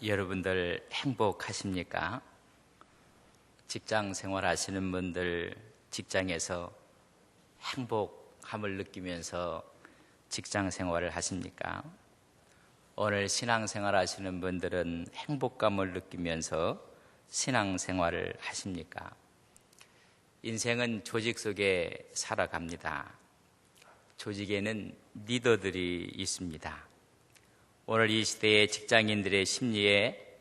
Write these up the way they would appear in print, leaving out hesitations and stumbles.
여러분들 행복하십니까? 직장 생활하시는 분들 직장에서 행복함을 느끼면서 직장 생활을 하십니까? 오늘 신앙생활 하시는 분들은 행복감을 느끼면서 신앙생활을 하십니까? 인생은 조직 속에 살아갑니다. 조직에는 리더들이 있습니다. 오늘 이 시대의 직장인들의 심리에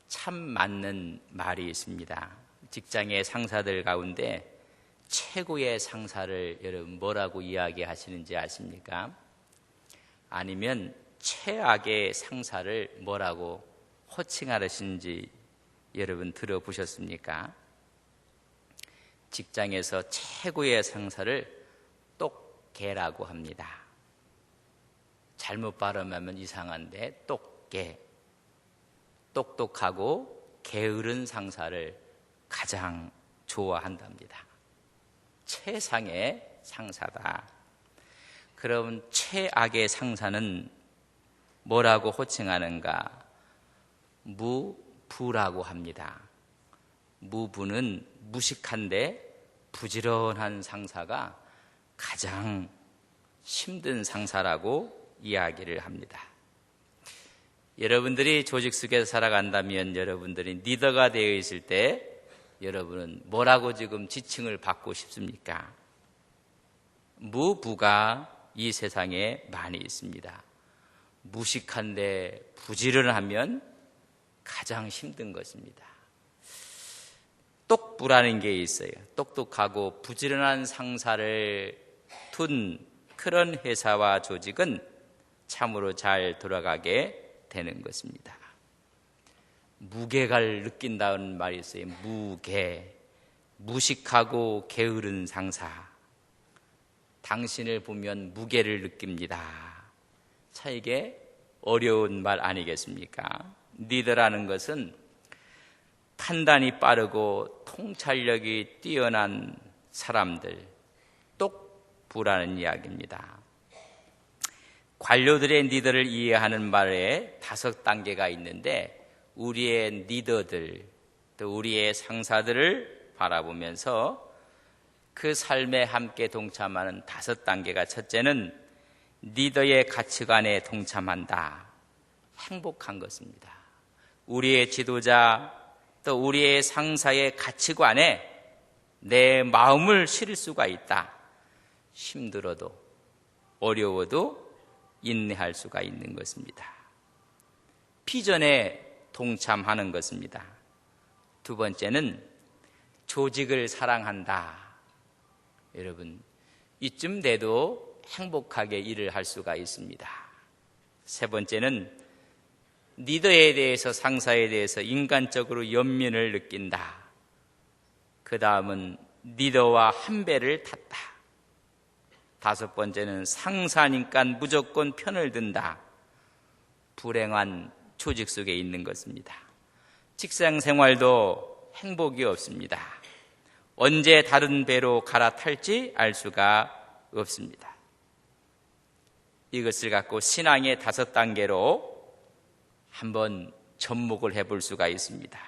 참 맞는 말이 있습니다. 직장의 상사들 가운데 최고의 상사를 여러분 뭐라고 이야기하시는지 아십니까? 아니면 최악의 상사를 뭐라고 호칭하시는지 여러분 들어보셨습니까? 직장에서 최고의 상사를 똑개라고 합니다. 잘못 발음하면 이상한데 똑개, 똑똑하고 게으른 상사를 가장 좋아한답니다. 최상의 상사다. 그럼 최악의 상사는 뭐라고 호칭하는가? 무부라고 합니다. 무부는 무식한데 부지런한 상사가 가장 힘든 상사라고 이야기를 합니다. 여러분들이 조직 속에서 살아간다면 여러분들이 리더가 되어 있을 때 여러분은 뭐라고 지금 지칭을 받고 싶습니까? 무부가 이 세상에 많이 있습니다. 무식한데 부지런하면 가장 힘든 것입니다. 똑부라는 게 있어요. 똑똑하고 부지런한 상사를 둔 그런 회사와 조직은 참으로 잘 돌아가게 되는 것입니다. 무게를 느낀다는 말이 있어요. 무게, 무식하고 게으른 상사. 당신을 보면 무게를 느낍니다. 참 이게 어려운 말 아니겠습니까? 리더라는 것은 판단이 빠르고 통찰력이 뛰어난 사람들, 똑부라는 이야기입니다. 관료들의 리더를 이해하는 말에 5단계가 있는데 우리의 리더들, 또 우리의 상사들을 바라보면서 그 삶에 함께 동참하는 5단계가 첫째는 리더의 가치관에 동참한다. 행복한 것입니다. 우리의 지도자 또 우리의 상사의 가치관에 내 마음을 실을 수가 있다. 힘들어도 어려워도 인내할 수가 있는 것입니다. 비전에 동참하는 것입니다. 두 번째는 조직을 사랑한다. 여러분, 이쯤 돼도 행복하게 일을 할 수가 있습니다. 세 번째는 리더에 대해서, 상사에 대해서 인간적으로 연민을 느낀다. 그 다음은 리더와 한 배를 탔다. 5번째는 상사니까 무조건 편을 든다. 불행한 조직 속에 있는 것입니다. 직장 생활도 행복이 없습니다. 언제 다른 배로 갈아탈지 알 수가 없습니다. 이것을 갖고 신앙의 5단계로 한번 접목을 해볼 수가 있습니다.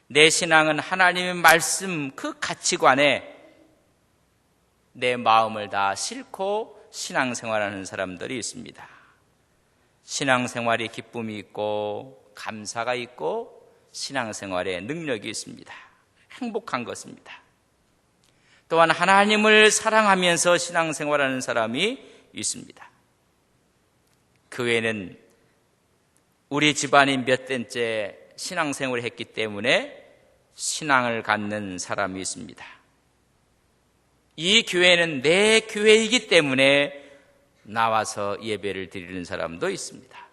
내 신앙은 하나님의 말씀 그 가치관에 내 마음을 다 싣고 신앙생활하는 사람들이 있습니다. 신앙생활에 기쁨이 있고 감사가 있고 신앙생활에 능력이 있습니다. 행복한 것입니다. 또한 하나님을 사랑하면서 신앙생활하는 사람이 있습니다. 그 외에는 우리 집안이 몇 대째 신앙생활을 했기 때문에 신앙을 갖는 사람이 있습니다. 이 교회는 내 교회이기 때문에 나와서 예배를 드리는 사람도 있습니다.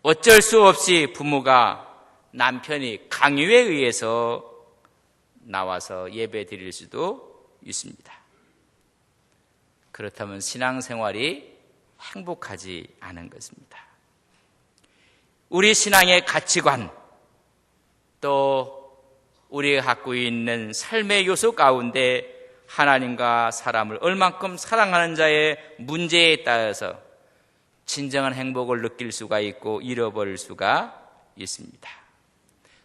어쩔 수 없이 부모가, 남편이 강요에 의해서 나와서 예배 드릴 수도 있습니다. 그렇다면 신앙생활이 행복하지 않은 것입니다. 우리 신앙의 가치관, 또 우리가 갖고 있는 삶의 요소 가운데 하나님과 사람을 얼만큼 사랑하는 자의 문제에 따라서 진정한 행복을 느낄 수가 있고 잃어버릴 수가 있습니다.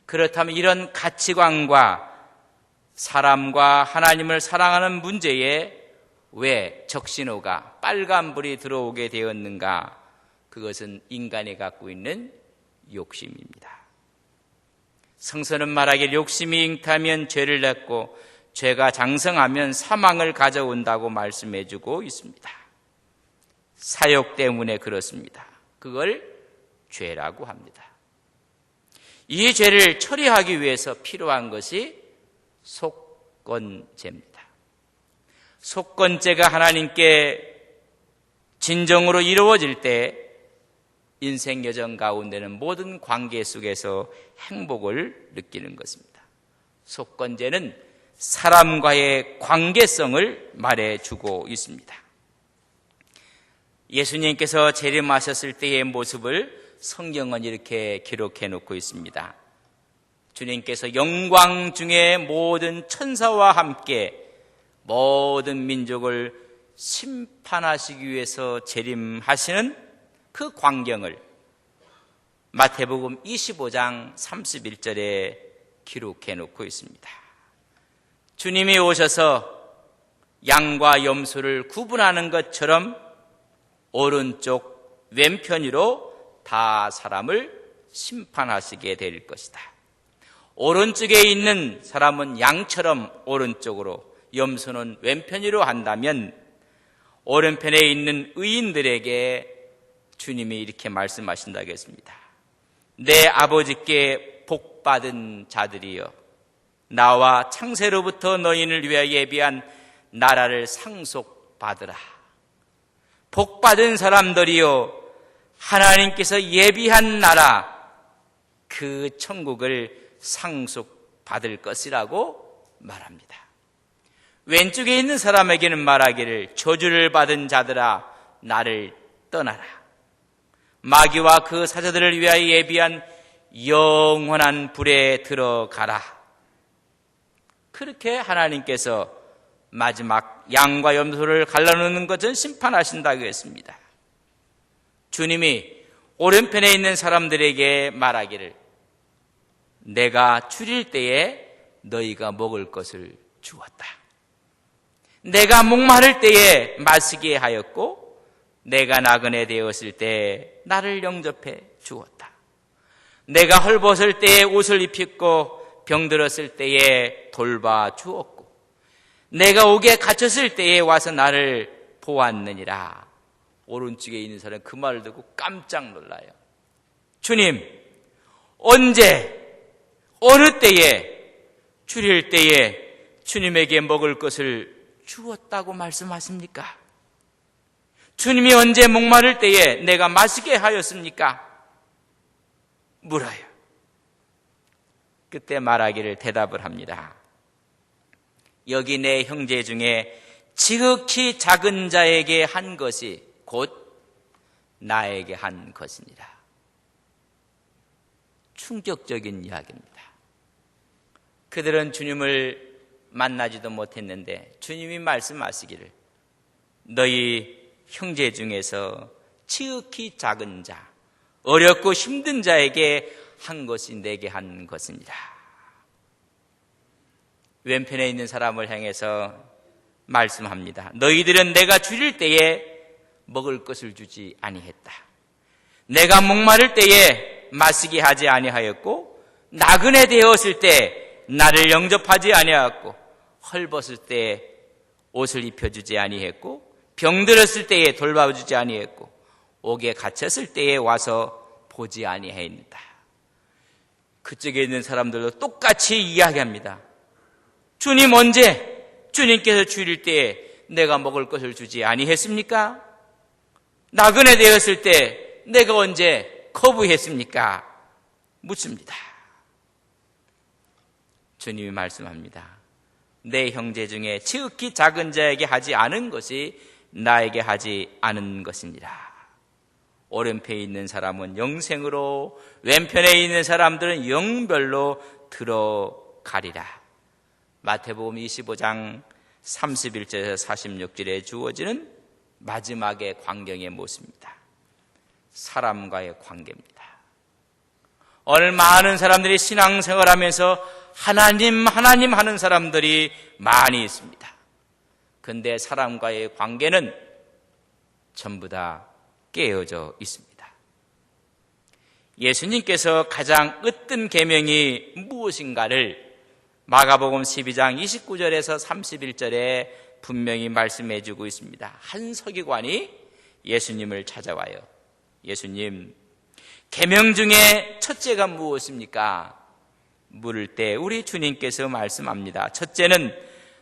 그렇다면 이런 가치관과 사람과 하나님을 사랑하는 문제에 왜 적신호가 빨간불이 들어오게 되었는가? 그것은 인간이 갖고 있는 욕심입니다. 성서는 말하기를 욕심이 잉타면 죄를 낳고 죄가 장성하면 사망을 가져온다고 말씀해주고 있습니다. 사욕 때문에 그렇습니다. 그걸 죄라고 합니다. 이 죄를 처리하기 위해서 필요한 것이 속건죄입니다. 속건죄가 하나님께 진정으로 이루어질 때 인생 여정 가운데는 모든 관계 속에서 행복을 느끼는 것입니다. 속건죄는 사람과의 관계성을 말해주고 있습니다. 예수님께서 재림하셨을 때의 모습을 성경은 이렇게 기록해 놓고 있습니다. 주님께서 영광 중에 모든 천사와 함께 모든 민족을 심판하시기 위해서 재림하시는 그 광경을 마태복음 25장 31절에 기록해 놓고 있습니다. 주님이 오셔서 양과 염소를 구분하는 것처럼 오른쪽 왼편으로 다 사람을 심판하시게 될 것이다. 오른쪽에 있는 사람은 양처럼 오른쪽으로, 염소는 왼편으로 한다면 오른편에 있는 의인들에게 주님이 이렇게 말씀하신다고 했습니다. 내 아버지께 복받은 자들이여, 나와 창세로부터 너희를 위하여 예비한 나라를 상속받으라. 복받은 사람들이여, 하나님께서 예비한 나라, 그 천국을 상속받을 것이라고 말합니다. 왼쪽에 있는 사람에게는 말하기를 저주를 받은 자들아 나를 떠나라. 마귀와 그 사자들을 위하여 예비한 영원한 불에 들어가라. 그렇게 하나님께서 마지막 양과 염소를 갈라놓는 것은 심판하신다고 했습니다. 주님이 오른편에 있는 사람들에게 말하기를 내가 줄일 때에 너희가 먹을 것을 주었다. 내가 목마를 때에 마시게 하였고 내가 나그네 되었을 때 나를 영접해 주었다. 내가 헐벗을 때에 옷을 입혔고 병들었을 때에 돌봐 주었고 내가 옥에 갇혔을 때에 와서 나를 보았느니라. 오른쪽에 있는 사람은 그 말을 듣고 깜짝 놀라요. 주님, 언제 어느 때에 줄일 때에 주님에게 먹을 것을 주었다고 말씀하십니까? 주님이 언제 목마를 때에 내가 마시게 하였습니까? 물어요. 그때 말하기를 대답을 합니다. 여기 내 형제 중에 지극히 작은 자에게 한 것이 곧 나에게 한 것이니라. 충격적인 이야기입니다. 그들은 주님을 만나지도 못했는데 주님이 말씀하시기를 너희 형제 중에서 지극히 작은 자, 어렵고 힘든 자에게 한 것이 내게 한 것입니다. 왼편에 있는 사람을 향해서 말씀합니다. 너희들은 내가 줄일 때에 먹을 것을 주지 아니했다. 내가 목마를 때에 마시게 하지 아니하였고 나그네 되었을 때 나를 영접하지 아니하였고 헐벗을 때 옷을 입혀주지 아니했고 병들었을 때에 돌봐주지 아니했고 옥에 갇혔을 때에 와서 보지 아니하였다. 그쪽에 있는 사람들도 똑같이 이야기합니다. 주님 언제 주님께서 줄일 때에 내가 먹을 것을 주지 아니했습니까? 나그네 되었을 때 내가 언제 거부했습니까? 묻습니다. 주님이 말씀합니다. 내 형제 중에 지극히 작은 자에게 하지 않은 것이 나에게 하지 않은 것이니라. 오른편에 있는 사람은 영생으로 왼편에 있는 사람들은 영별로 들어가리라. 마태복음 25장 31절에서 46절에 주어지는 마지막의 광경의 모습입니다. 사람과의 관계입니다. 오늘 많은 사람들이 신앙생활하면서 하나님 하는 사람들이 많이 있습니다. 그런데 사람과의 관계는 전부 다 깨어져 있습니다. 예수님께서 가장 으뜸 계명이 무엇인가를 마가복음 12장 29절에서 31절에 분명히 말씀해 주고 있습니다. 한 서기관이 예수님을 찾아와요. 예수님, 계명 중에 첫째가 무엇입니까? 물을 때 우리 주님께서 말씀합니다. 첫째는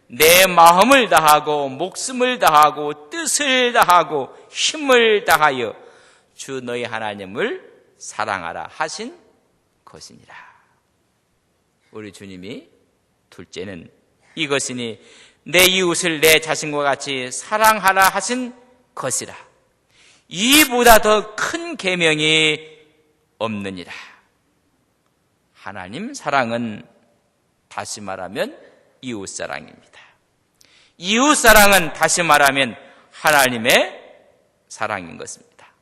내 마음을 다하고 목숨을 다하고 뜻을 다하고 힘을 다하여 주 너희 하나님을 사랑하라 하신 것이니라. 우리 주님이 둘째는 이것이니 내 이웃을 내 자신과 같이 사랑하라 하신 것이라. 이보다 더 큰 계명이 없느니라. 하나님 사랑은 다시 말하면 이웃 사랑입니다. 이웃 사랑은 다시 말하면 하나님의 사랑인 것입니다.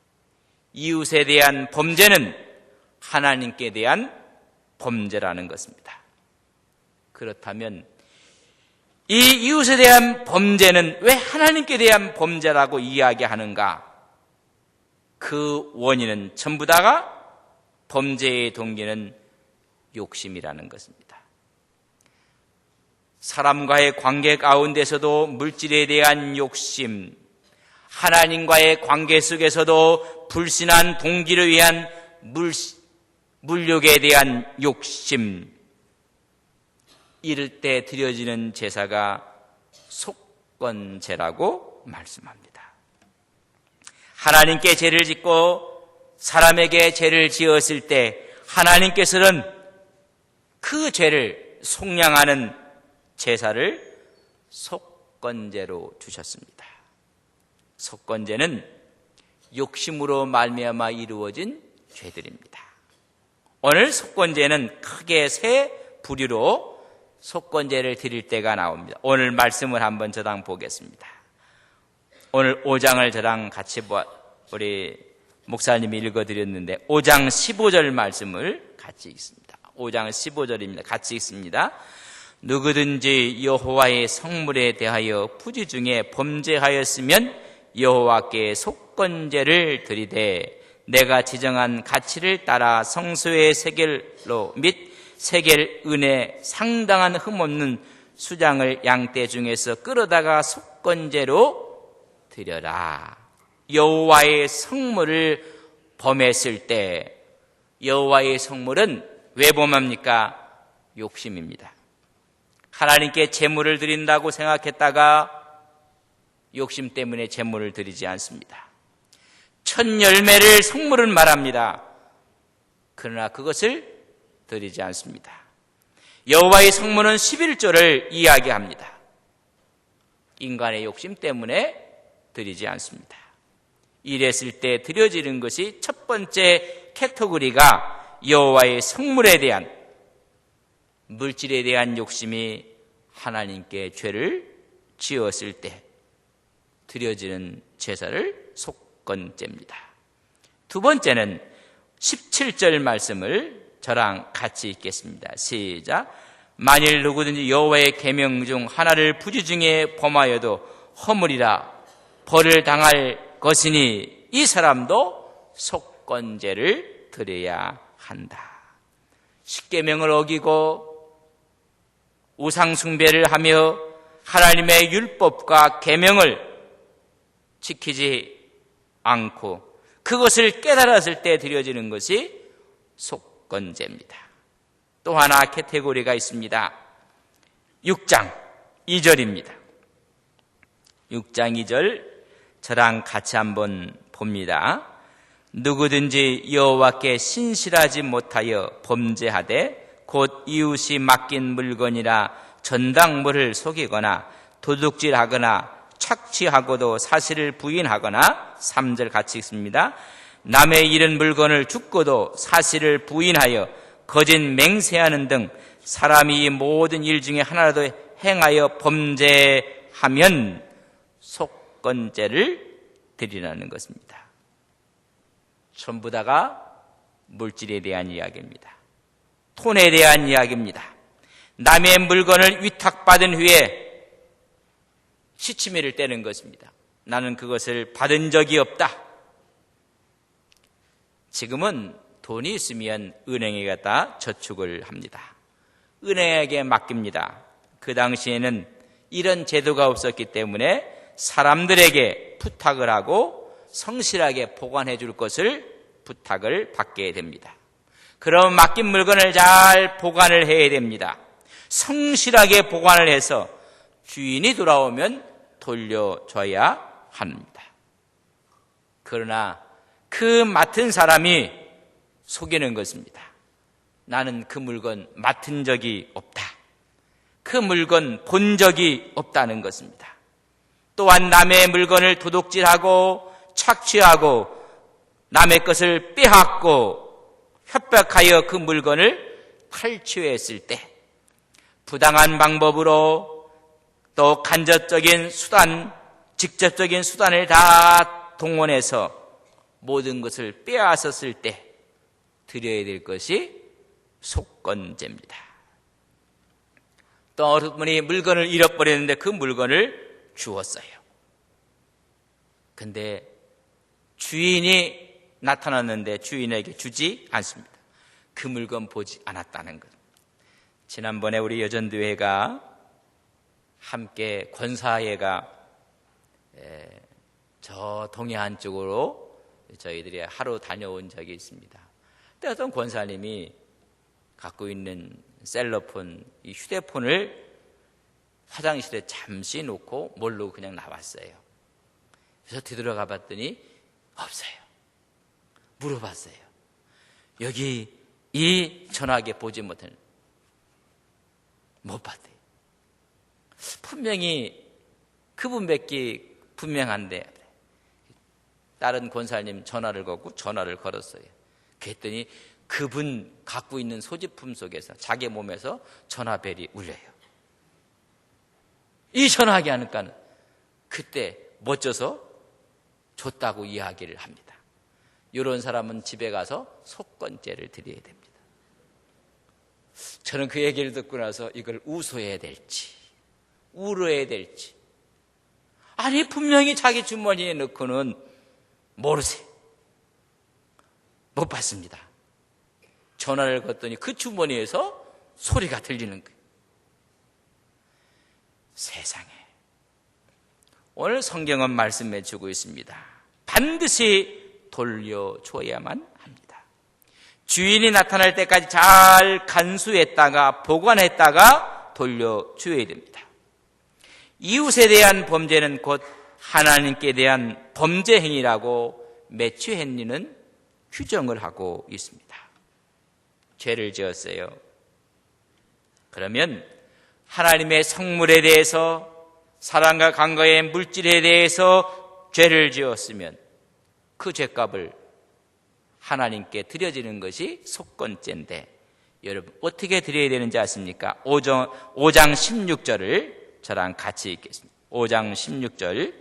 이웃에 대한 범죄는 하나님께 대한 범죄라는 것입니다. 그렇다면 이 이웃에 대한 범죄는 왜 하나님께 대한 범죄라고 이야기하는가? 그 원인은 전부 다가 범죄의 동기는 욕심이라는 것입니다. 사람과의 관계 가운데서도 물질에 대한 욕심, 하나님과의 관계 속에서도 불신한 동기를 위한 물욕에 대한 욕심, 이럴 때 드려지는 제사가 속건제라고 말씀합니다. 하나님께 죄를 짓고 사람에게 죄를 지었을 때 하나님께서는 그 죄를 속량하는 제사를 속건제로 주셨습니다. 속건제는 욕심으로 말미암아 이루어진 죄들입니다. 오늘 속건제는 크게 세 부류로 속건제를 드릴 때가 나옵니다. 오늘 말씀을 한번 저랑 보겠습니다. 오늘 5장을 저랑 같이 우리 목사님이 읽어드렸는데 5장 15절 말씀을 같이 읽습니다. 5장 15절입니다. 같이 읽습니다. 누구든지 여호와의 성물에 대하여 부지 중에 범죄하였으면 여호와께 속건제를 드리되 내가 지정한 가치를 따라 성소의 세겔로 및 세겔 은에 상당한 흠없는 수장을 양떼 중에서 끌어다가 속건제로 드려라. 여호와의 성물을 범했을 때 여호와의 성물은 왜 범합니까? 욕심입니다. 하나님께 제물을 드린다고 생각했다가 욕심 때문에 제물을 드리지 않습니다. 첫 열매를 성물은 말합니다. 그러나 그것을 드리지 않습니다. 여호와의 성물은 11조를 이야기합니다. 인간의 욕심 때문에 드리지 않습니다. 이랬을 때 드려지는 것이 첫 번째 카테고리가 여호와의 성물에 대한 물질에 대한 욕심이 하나님께 죄를 지었을 때 드려지는 제사를 속건제입니다. 두 번째는 17절 말씀을 저랑 같이 읽겠습니다. 시작. 만일 누구든지 여호와의 계명 중 하나를 부지 중에 범하여도 허물이라 벌을 당할 것이니 이 사람도 속건제를 드려야 한다. 십계명을 어기고 우상 숭배를 하며 하나님의 율법과 계명을 지키지 않고 그것을 깨달았을 때 드려지는 것이 속건제입니다. 또 하나 카테고리가 있습니다. 6장 2절입니다. 6장 2절 저랑 같이 한번 봅니다. 누구든지 여호와께 신실하지 못하여 범죄하되 곧 이웃이 맡긴 물건이라 전당물을 속이거나 도둑질하거나 착취하고도 사실을 부인하거나 3절 같이 읽습니다. 남의 잃은 물건을 줍고도 사실을 부인하여 거짓 맹세하는 등 사람이 이 모든 일 중에 하나라도 행하여 범죄하면 속건제를 드리라는 것입니다. 전부 다가 물질에 대한 이야기입니다. 돈에 대한 이야기입니다. 남의 물건을 위탁받은 후에 시치미를 떼는 것입니다. 나는 그것을 받은 적이 없다. 지금은 돈이 있으면 은행에 갖다 저축을 합니다. 은행에게 맡깁니다. 그 당시에는 이런 제도가 없었기 때문에 사람들에게 부탁을 하고 성실하게 보관해 줄 것을 부탁을 받게 됩니다. 그럼 맡긴 물건을 잘 보관을 해야 됩니다. 성실하게 보관을 해서 주인이 돌아오면 돌려줘야 합니다. 그러나 그 맡은 사람이 속이는 것입니다. 나는 그 물건 맡은 적이 없다. 그 물건 본 적이 없다는 것입니다. 또한 남의 물건을 도둑질하고 착취하고 남의 것을 빼앗고 협박하여 그 물건을 탈취했을 때 부당한 방법으로 또 간접적인 수단, 직접적인 수단을 다 동원해서 모든 것을 빼앗았을 때 드려야 될 것이 속건제입니다. 또 어느 분이 물건을 잃어버렸는데 그 물건을 주었어요. 근데 주인이 나타났는데 주인에게 주지 않습니다. 그 물건 보지 않았다는 것. 지난번에 우리 여전도회가 함께 권사회가 저 동해안 쪽으로 저희들이 하루 다녀온 적이 있습니다. 그때 어떤 권사님이 갖고 있는 셀러폰, 이 휴대폰을 화장실에 잠시 놓고 모르고 그냥 나왔어요. 그래서 뒤돌아가 봤더니 없어요. 물어봤어요. 여기 이 전화기 보지 못한 못 봤대요. 분명히 그분밖에 분명한데 다른 권사님 전화를 걸었어요. 그랬더니 그분 갖고 있는 소지품 속에서 자기 몸에서 전화벨이 울려요. 이 전화기 하니까 그때 멋져서 줬다고 이야기를 합니다. 이런 사람은 집에 가서 속건죄를 드려야 됩니다. 저는 그 얘기를 듣고 나서 이걸 웃어야 될지 울어야 될지, 아니 분명히 자기 주머니에 넣고는 모르세요. 못 받습니다. 전화를 걸었더니 그 주머니에서 소리가 들리는 거예요. 세상에 오늘 성경은 말씀해 주고 있습니다. 반드시 돌려줘야만 합니다. 주인이 나타날 때까지 잘 간수했다가 보관했다가 돌려줘야 됩니다. 이웃에 대한 범죄는 곧 하나님께 대한 범죄 행위라고 매튜 헨리는 규정을 하고 있습니다. 죄를 지었어요. 그러면 하나님의 성물에 대해서, 사랑과 강가의 물질에 대해서 죄를 지었으면 그 죄값을 하나님께 드려지는 것이 속건죄인데, 여러분 어떻게 드려야 되는지 아십니까? 5장 16절을 저랑 같이 읽겠습니다. 5장 16절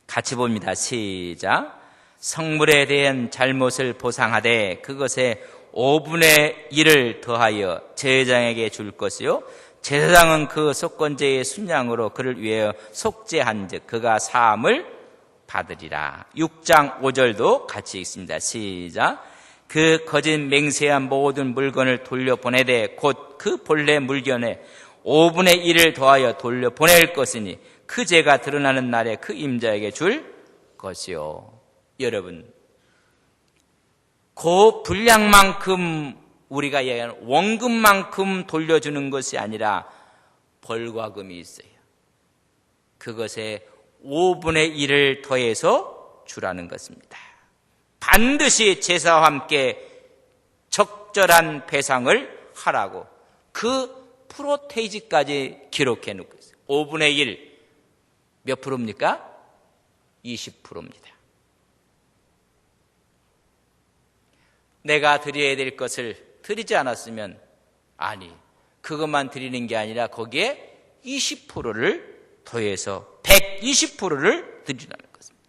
같이 봅니다. 시작. 성물에 대한 잘못을 보상하되 그것에 5분의 1을 더하여 제사장에게 줄 것이요, 제사장은 그 속건제의 순양으로 그를 위하여 속죄한즉 그가 사함을 받으리라. 6장 5절도 같이 읽습니다. 시작. 그 거짓 맹세한 모든 물건을 돌려보내되 곧 그 본래 물건에 5분의 1을 더하여 돌려보낼 것이니 그 죄가 드러나는 날에 그 임자에게 줄 것이요. 여러분, 그 분량만큼 우리가 이야기하는 원금만큼 돌려주는 것이 아니라 벌과 금이 있어요. 그것에 5분의 1을 더해서 주라는 것입니다. 반드시 제사와 함께 적절한 배상을 하라고 그 프로테이지까지 기록해 놓고 있어요. 5분의 1 몇 프로입니까? 20%입니다. 내가 드려야 될 것을 드리지 않았으면, 아니 그것만 드리는 게 아니라 거기에 20%를 더해서 120%를 드리라는 것입니다.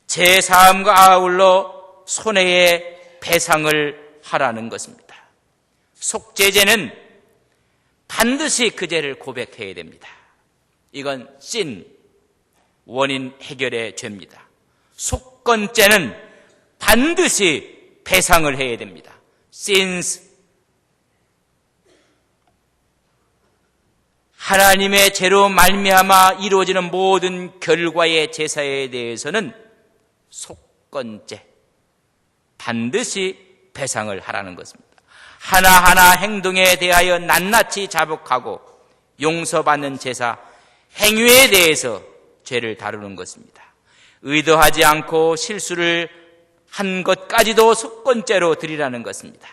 제 사함과 아울러 손해의 배상을 하라는 것입니다. 속죄죄는 반드시 그 죄를 고백해야 됩니다. 이건 신, 원인 해결의 죄입니다. 속건죄는 반드시 배상을 해야 됩니다. sins, 하나님의 죄로 말미암아 이루어지는 모든 결과의 제사에 대해서는 속건죄, 반드시 배상을 하라는 것입니다. 하나하나 행동에 대하여 낱낱이 자복하고 용서받는 제사, 행위에 대해서 죄를 다루는 것입니다. 의도하지 않고 실수를 한 것까지도 속건죄로 드리라는 것입니다.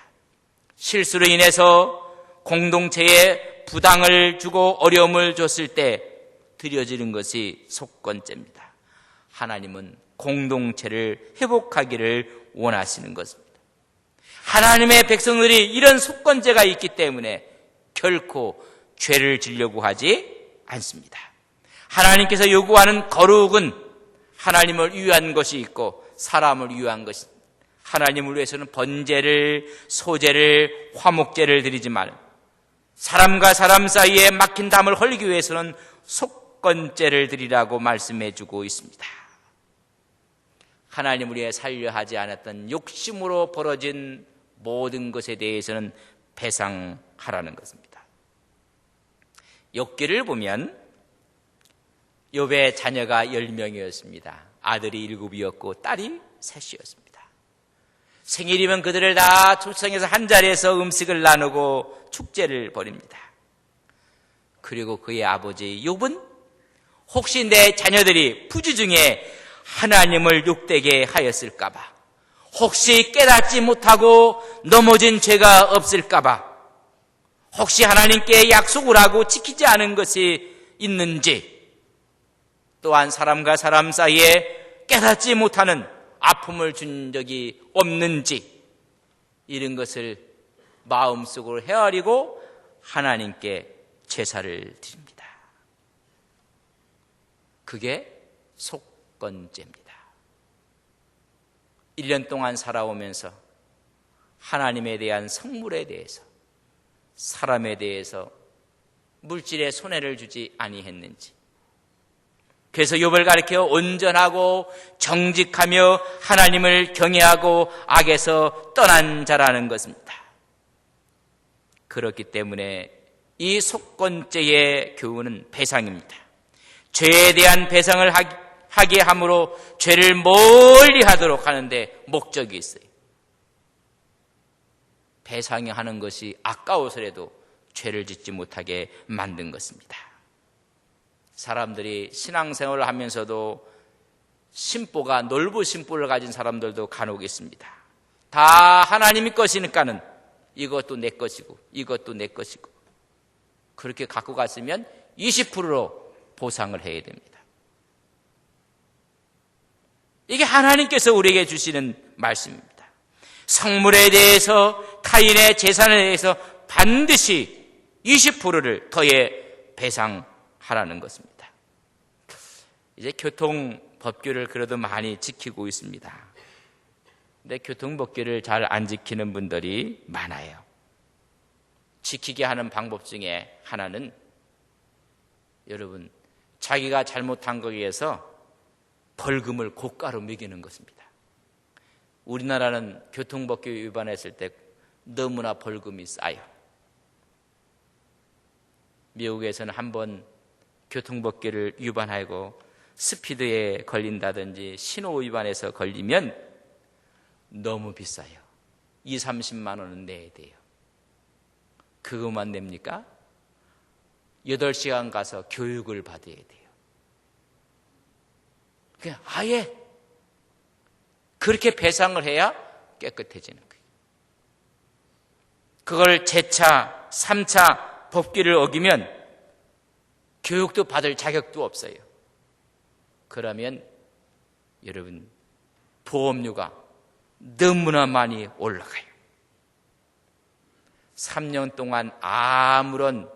실수로 인해서 공동체에 부당을 주고 어려움을 줬을 때 드려지는 것이 속건죄입니다. 하나님은 공동체를 회복하기를 원하시는 것입니다. 하나님의 백성들이 이런 속건죄가 있기 때문에 결코 죄를 지려고 하지 않습니다. 하나님께서 요구하는 거룩은 하나님을 위한 것이 있고 사람을 위한 것입니다. 하나님을 위해서는 번제를, 소제를, 화목제를 드리지만 사람과 사람 사이에 막힌 담을 헐기 위해서는 속건제를 드리라고 말씀해 주고 있습니다. 하나님을 위해 살려 하지 않았던 욕심으로 벌어진 모든 것에 대해서는 배상하라는 것입니다. 욥기를 보면 욥의 자녀가 10명이었습니다. 아들이 7이었고 딸이 3이었습니다. 생일이면 그들을 다 초청해서 한자리에서 음식을 나누고 축제를 벌입니다. 그리고 그의 아버지 욥은 혹시 내 자녀들이 부주 중에 하나님을 욕되게 하였을까봐, 혹시 깨닫지 못하고 넘어진 죄가 없을까봐, 혹시 하나님께 약속을 하고 지키지 않은 것이 있는지, 또한 사람과 사람 사이에 깨닫지 못하는 아픔을 준 적이 없는지, 이런 것을 마음속으로 헤아리고 하나님께 제사를 드립니다. 그게 속건죄입니다. 1년 동안 살아오면서 하나님에 대한 성물에 대해서, 사람에 대해서 물질에 손해를 주지 아니했는지, 그래서 욥을 가리켜 온전하고 정직하며 하나님을 경외하고 악에서 떠난 자라는 것입니다. 그렇기 때문에 이 속건죄의 교훈은 배상입니다. 죄에 대한 배상을 하게 함으로 죄를 멀리 하도록 하는데 목적이 있어요. 배상이 하는 것이 아까워서라도 죄를 짓지 못하게 만든 것입니다. 사람들이 신앙생활을 하면서도 심보가 넓은 심보를 가진 사람들도 간혹 있습니다. 다 하나님의 것이니까는 이것도 내 것이고 이것도 내 것이고, 그렇게 갖고 갔으면 20%로 보상을 해야 됩니다. 이게 하나님께서 우리에게 주시는 말씀입니다. 성물에 대해서, 타인의 재산에 대해서 반드시 20%를 더해 배상하라는 것입니다. 이제 교통법규를 그래도 많이 지키고 있습니다. 근데 교통법규를 잘 안 지키는 분들이 많아요. 지키게 하는 방법 중에 하나는, 여러분, 자기가 잘못한 거에 의해서 벌금을 고가로 매기는 것입니다. 우리나라는 교통법규 위반했을 때 너무나 벌금이 싸요. 미국에서는 한번 교통법규를 위반하고 스피드에 걸린다든지 신호 위반해서 걸리면 너무 비싸요. 20-30만 원은 내야 돼요. 그것만 냅니까? 8시간 가서 교육을 받아야 돼요. 그냥 아예 그렇게 배상을 해야 깨끗해지는 거예요. 그걸 재차, 3차 법규를 어기면 교육도 받을 자격도 없어요. 그러면 여러분, 보험료가 너무나 많이 올라가요. 3년 동안 아무런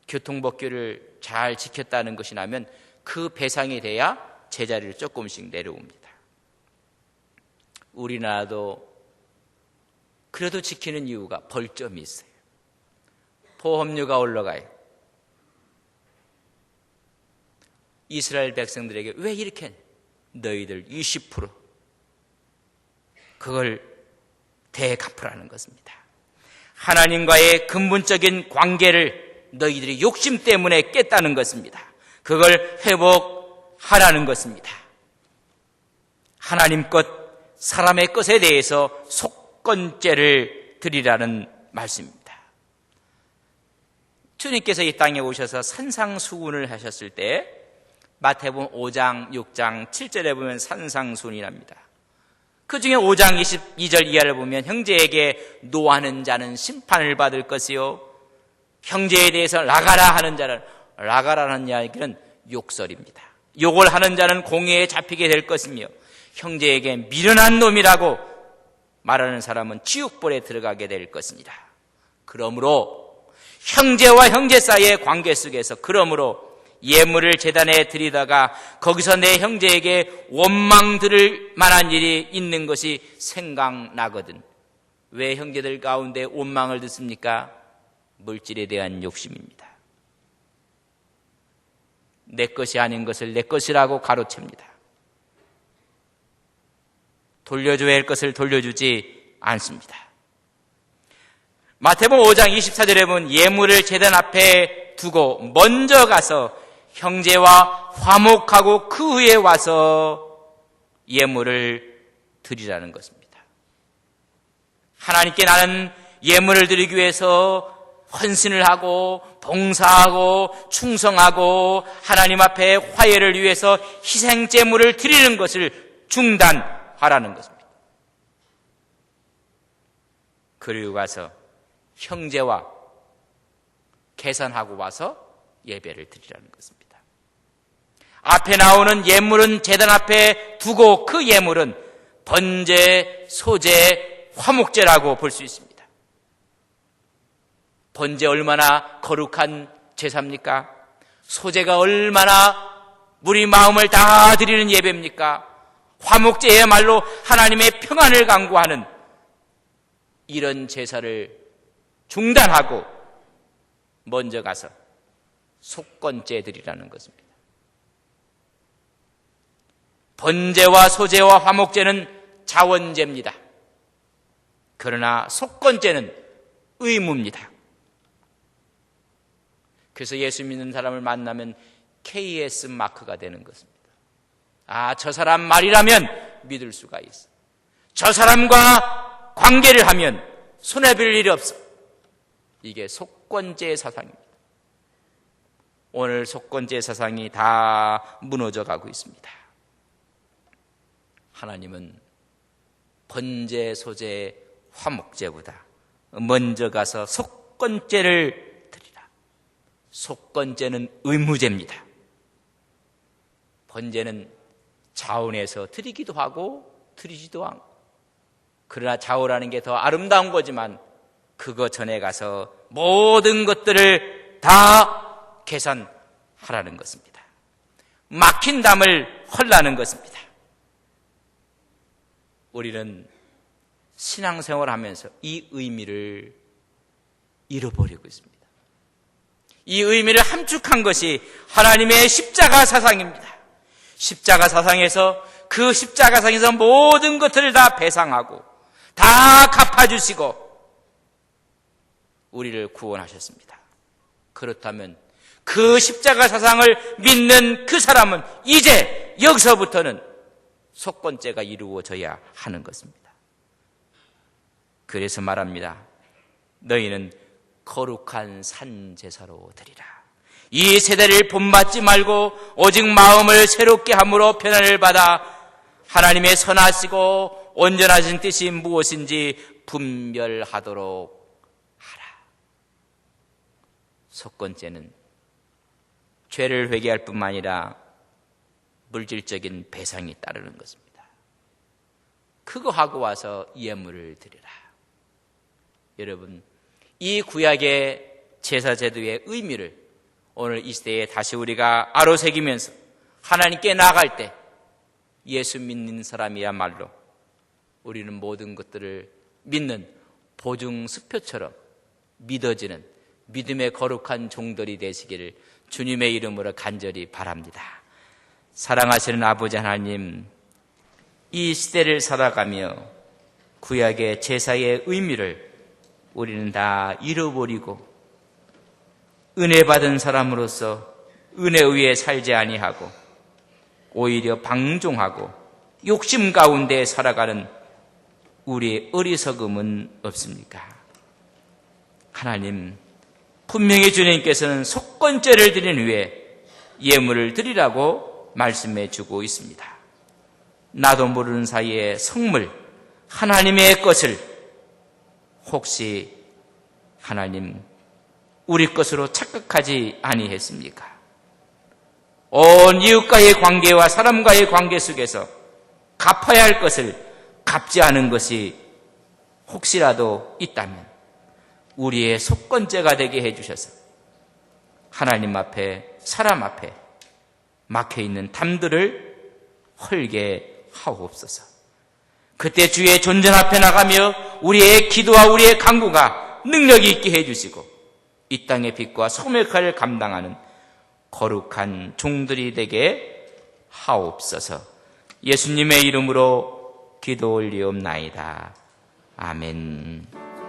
교통법규를 잘 지켰다는 것이 나면 그 배상이 돼야 제자리를 조금씩 내려옵니다. 우리나라도 그래도 지키는 이유가 벌점이 있어요. 보험료가 올라가요. 이스라엘 백성들에게 왜 이렇게 너희들 20% 그걸 대갚으라는 것입니다. 하나님과의 근본적인 관계를 너희들이 욕심 때문에 깼다는 것입니다. 그걸 회복하라는 것입니다. 하나님 것, 사람의 것에 대해서 속건죄를 드리라는 말씀입니다. 주님께서 이 땅에 오셔서 산상수훈을 하셨을 때 마태복음 5장, 6장, 7절에 보면 산상수훈이랍니다. 그 중에 5장 22절 이하를 보면 형제에게 노하는 자는 심판을 받을 것이요 형제에 대해서 라가라 하는 자는, 라가라는 이야기는 욕설입니다. 욕을 하는 자는 공회에 잡히게 될 것이며 형제에게 미련한 놈이라고 말하는 사람은 지옥불에 들어가게 될 것입니다. 그러므로 형제와 형제 사이의 관계 속에서 그러므로 예물을 제단에 드리다가 거기서 내 형제에게 원망 들을 만한 일이 있는 것이 생각나거든. 왜 형제들 가운데 원망을 듣습니까? 물질에 대한 욕심입니다. 내 것이 아닌 것을 내 것이라고 가로챕니다. 돌려줘야 할 것을 돌려주지 않습니다. 마태복음 5장 24절에 보면 예물을 제단 앞에 두고 먼저 가서 형제와 화목하고 그 후에 와서 예물을 드리라는 것입니다. 하나님께 나는 예물을 드리기 위해서 헌신을 하고 봉사하고 충성하고 하나님 앞에 화해를 위해서 희생제물을 드리는 것을 중단하라는 것입니다. 그리고 가서 형제와 계산하고 와서 예배를 드리라는 것입니다. 앞에 나오는 예물은 제단 앞에 두고 그 예물은 번제, 소제, 화목제라고 볼 수 있습니다. 번제 얼마나 거룩한 제사입니까? 소제가 얼마나 우리 마음을 다 드리는 예배입니까? 화목제야말로 하나님의 평안을 강구하는 이런 제사를 중단하고 먼저 가서 속건제 드리라는 것입니다. 번제와 소제와 화목제는 자원제입니다. 그러나 속건제는 의무입니다. 그래서 예수 믿는 사람을 만나면 KS 마크가 되는 것입니다. 아, 저 사람 말이라면 믿을 수가 있어. 저 사람과 관계를 하면 손해볼 일이 없어. 이게 속건제 사상입니다. 오늘 속건제 사상이 다 무너져 가고 있습니다. 하나님은 번제, 소제, 화목제보다 먼저 가서 속건제를 드리라. 속건제는 의무제입니다. 번제는 자원에서 드리기도 하고 드리지도 않고, 그러나 자원하는 게 더 아름다운 거지만 그거 전에 가서 모든 것들을 다 계산하라는 것입니다. 막힌 담을 헐라는 것입니다. 우리는 신앙생활을 하면서 이 의미를 잃어버리고 있습니다. 이 의미를 함축한 것이 하나님의 십자가 사상입니다. 십자가 사상에서 그 십자가 사상에서 모든 것들을 다 배상하고 다 갚아주시고 우리를 구원하셨습니다. 그렇다면 그 십자가 사상을 믿는 그 사람은 이제 여기서부터는 속건제가 이루어져야 하는 것입니다. 그래서 말합니다. 너희는 거룩한 산제사로 드리라. 이 세대를 본받지 말고 오직 마음을 새롭게 함으로 변화를 받아 하나님의 선하시고 온전하신 뜻이 무엇인지 분별하도록 하라. 속건제는 죄를 회개할 뿐만 아니라 물질적인 배상이 따르는 것입니다. 그거 하고 와서 예물을 드리라. 여러분, 이 구약의 제사제도의 의미를 오늘 이 시대에 다시 우리가 아로새기면서 하나님께 나아갈 때 예수 믿는 사람이야말로 우리는 모든 것들을 믿는 보증수표처럼 믿어지는 믿음의 거룩한 종들이 되시기를 주님의 이름으로 간절히 바랍니다. 사랑하시는 아버지 하나님, 이 시대를 살아가며 구약의 제사의 의미를 우리는 다 잃어버리고 은혜 받은 사람으로서 은혜 위에 살지 아니하고 오히려 방종하고 욕심 가운데 살아가는 우리의 어리석음은 없습니까? 하나님, 분명히 주님께서는 속건죄를 드린 후에 예물을 드리라고 말씀해 주고 있습니다. 나도 모르는 사이에 성물, 하나님의 것을 혹시 하나님 우리 것으로 착각하지 아니했습니까? 온 이웃과의 관계와 사람과의 관계 속에서 갚아야 할 것을 갚지 않은 것이 혹시라도 있다면 우리의 속건죄가 되게 해주셔서 하나님 앞에 사람 앞에 막혀있는 담들을 헐게 하옵소서. 그때 주의 존전 앞에 나가며 우리의 기도와 우리의 간구가 능력이 있게 해주시고 이 땅의 빛과 소금의 역할을 감당하는 거룩한 종들이 되게 하옵소서. 예수님의 이름으로 기도 올리옵나이다. 아멘.